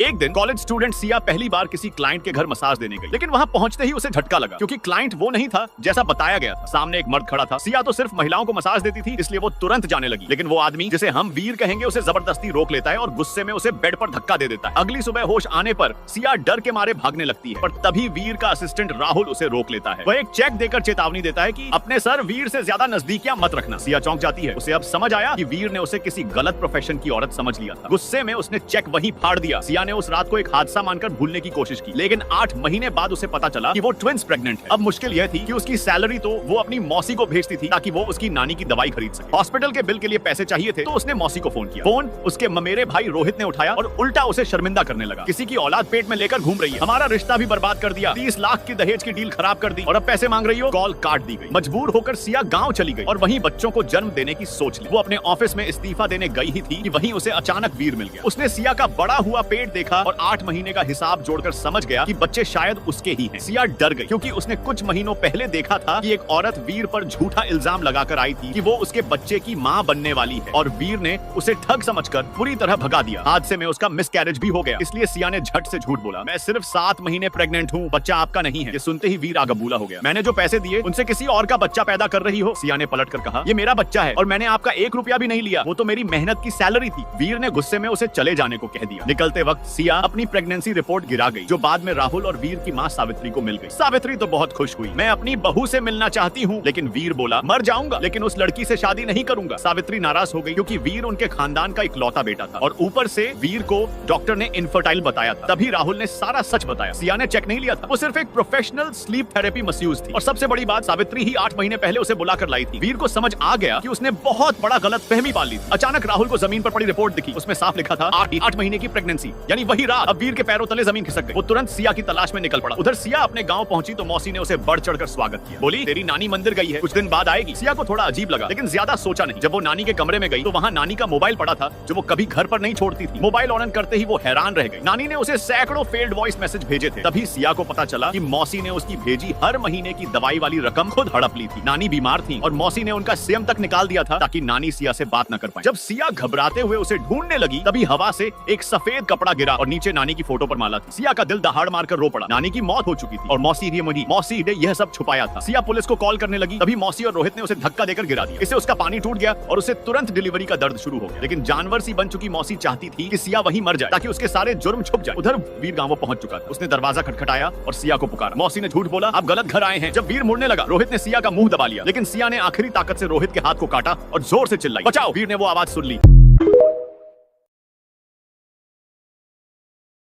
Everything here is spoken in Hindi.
एक दिन कॉलेज स्टूडेंट सिया पहली बार किसी क्लाइंट के घर मसाज देने गई, लेकिन वहाँ पहुंचते ही उसे झटका लगा क्योंकि क्लाइंट वो नहीं था जैसा बताया गया था। सामने एक मर्द खड़ा था। सिया तो सिर्फ महिलाओं को मसाज देती थी, इसलिए वो तुरंत जाने लगी, लेकिन वो आदमी जिसे हम वीर कहेंगे उसे जबरदस्ती रोक लेता है और गुस्से में उसे बेड पर धक्का दे देता है। अगली सुबह होश आने पर सिया डर के मारे भागने लगती है, पर तभी वीर का असिस्टेंट राहुल उसे रोक लेता है। वह एक चेक देकर चेतावनी देता है कि अपने सर वीर से ज्यादा नजदीकियां मत रखना। सिया चौंक जाती है। उसे अब समझ आया कि वीर ने उसे किसी गलत प्रोफेशन की औरत समझ लिया था। गुस्से में उसने चेक वहीं फाड़ दिया। सिया ने उस रात को एक हादसा मानकर भूलने की कोशिश की, लेकिन 8 महीने बाद उसे पता चला कि वो ट्विंस प्रेग्नेंट है। अब मुश्किल यह थी कि उसकी सैलरी तो वो अपनी मौसी को भेजती थी ताकि वो उसकी नानी की दवाई खरीद सके। हॉस्पिटल के बिल के लिए पैसे चाहिए थे तो उसने मौसी को फोन किया। फोन उसके ममेरे भाई रोहित ने उठाया और उल्टा उसे शर्मिंदा करने लगा। किसी की औलाद पेट में लेकर घूम रही है, हमारा रिश्ता भी बर्बाद कर दिया, 30 लाख की दहेज की डील खराब कर दी और अब पैसे मांग रही हो। कॉल काट दी गई। मजबूर होकर सिया गाँव चली गई और वहीं बच्चों को जन्म देने की सोच ली। वो अपने ऑफिस में इस्तीफा देने गई ही थी कि वहीं उसे अचानक वीर मिल गया। उसने सिया का बड़ा हुआ पेट देखा और 8 महीने का हिसाब जोड़कर समझ गया कि बच्चे शायद उसके ही हैं। सिया डर गई क्योंकि उसने कुछ महीनों पहले देखा था कि एक औरत वीर पर झूठा इल्जाम लगाकर आई थी कि वो उसके बच्चे की मां बनने वाली है और वीर ने उसे ठग समझकर पूरी तरह भगा दिया। हादसे में उसका मिसकैरेज भी हो गया, इसलिए सिया ने झट से झूठ बोला। मैं सिर्फ 7 महीने प्रेग्नेंट हूँ, बच्चा आपका नहीं है। ये सुनते ही वीर आगबूला हो गया। मैंने जो पैसे दिए उनसे किसी और का बच्चा पैदा कर रही हो। सिया ने पलट कर कहा, ये मेरा बच्चा है और मैंने आपका 1 रुपया भी नहीं लिया, वो तो मेरी मेहनत की सैलरी थी। वीर ने गुस्से में उसे चले जाने को कह दिया। निकलते वक्त सिया अपनी प्रेगनेंसी रिपोर्ट गिरा गई, जो बाद में राहुल और वीर की मां सावित्री को मिल गई। सावित्री तो बहुत खुश हुई। मैं अपनी बहू से मिलना चाहती हूँ, लेकिन वीर बोला मर जाऊंगा लेकिन उस लड़की से शादी नहीं करूंगा। सावित्री नाराज हो गई क्योंकि वीर उनके खानदान का इकलौता बेटा था और ऊपर से वीर को डॉक्टर ने इनफर्टाइल बताया था। तभी राहुल ने सारा सच बताया। सिया ने चेक नहीं लिया था, वो सिर्फ एक प्रोफेशनल स्लीप थेरेपी मस्यूज थी। और सबसे बड़ी बात, सावित्री ही 8 महीने पहले उसे बुलाकर लाई थी। वीर को समझ आ गया कि उसने बहुत बड़ा गलत फहमी पाल ली थी। अचानक राहुल को जमीन पर पड़ी रिपोर्ट दिखी, उसमें साफ लिखा था 8 महीने की प्रेगनेंसी, यानी वही रात। अब वीर के पैरों तले जमीन खिसक गई। वो तुरंत सिया की तलाश में निकल पड़ा। उधर सिया अपने गांव पहुंची तो मौसी ने उसे बढ़ चढ़कर स्वागत किया। बोली तेरी नानी मंदिर गई है, कुछ दिन बाद आएगी। सिया को थोड़ा अजीब लगा, लेकिन ज्यादा सोचा नहीं। जब वो नानी के कमरे में गई तो वहाँ नानी का मोबाइल पड़ा था जो वो कभी घर पर नहीं छोड़ती थी। मोबाइल ऑन करते ही वो हैरान रह गई। नानी ने उसे सैकड़ों फेल्ड वॉइस मैसेज भेजे थे। तभी सिया को पता चला कि मौसी ने उसकी भेजी हर महीने की दवाई वाली रकम खुद हड़प ली थी। नानी बीमार थी और मौसी ने उनका सिम तक निकाल दिया था ताकि नानी सिया से बात न कर पाए। जब सिया घबराते हुए उसे ढूंढने लगी तभी हवा से एक सफेद कपड़ा गिरा और नीचे नानी की फोटो पर माला थी। सिया का दिल दहाड़ मारकर रो पड़ा। नानी की मौत हो चुकी थी और मौसी ने यह सब छुपाया था। सिया पुलिस को कॉल करने लगी, तभी मौसी और रोहित ने उसे धक्का देकर गिरा दिया। इससे उसका पानी टूट गया और उसे तुरंत डिलीवरी का दर्द शुरू हो गया। लेकिन जानवर सी बन चुकी मौसी चाहती थी कि सिया वहीं मर जाए ताकि उसके सारे जुर्म छुप जाए। उधर वीर गांव पहुंच चुका था। उसने दरवाजा खटखटाया और सिया को पुकारा। मौसी ने झूठ बोला, आप गलत घर आए हैं। जब वीर मुड़ने लगा, रोहित ने सिया का मुंह दबा लिया, लेकिन सिया ने आखिरी ताकत से रोहित के हाथ को काटा और जोर से चिल्लाई, बचाओ। वीर ने वो आवाज सुन ली।